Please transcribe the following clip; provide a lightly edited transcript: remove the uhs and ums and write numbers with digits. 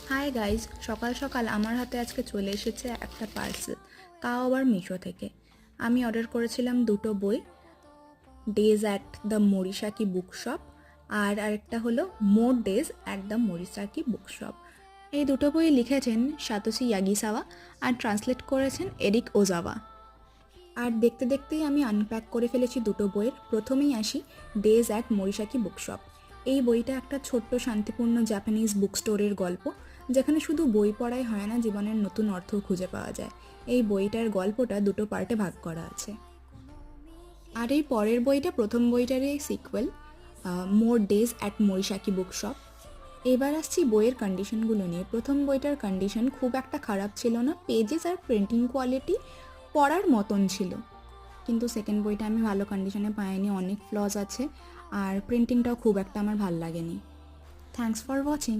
Hi guys, সকাল সকাল আমার হাতে আজকে চলে এসেছে একটা পার্সেল, তাও আবার মিশো থেকে। আমি অর্ডার করেছিলাম দুটো বই, days at the Morisaki book shop আর আরেকটা হলো more days at the Morisaki book shop. এই দুটো বই লিখেছেন সাতোশি ইয়াগিসাওয়া আর ট্রান্সলেট করেছেন এরিক ওজাওয়া। আর দেখতে দেখতেই আমি আনপ্যাক করে ফেলেছি দুটো বইয়ের। প্রথমেই আসি ডেজ অ্যাট মরিসাকি বুকশপ। এই বইটা একটা ছোট্ট শান্তিপূর্ণ জাপানিজ বুক স্টোরের গল্প, যেখানে শুধু বই পড়াই হয় না, জীবনের নতুন অর্থ খুঁজে পাওয়া যায়। এই বইটার গল্পটা দুটো পার্টে ভাগ করা আছে। আর এই পরের বইটা প্রথম বইটারই sequel, more days at Morisaki bookshop. এবার আসছি বইয়ের কন্ডিশনগুলো নিয়ে। প্রথম বইটার কন্ডিশন খুব একটা খারাপ ছিল না, পেজেস আর প্রিন্টিং কোয়ালিটি পড়ার মতন ছিল। কিন্তু সেকেন্ড বইটা আমি ভালো কন্ডিশনে পাইনি, অনেক ফ্লজ আছে আর প্রিন্টিংটাও খুব একটা আমার ভাল লাগেনি। Thanks for watching.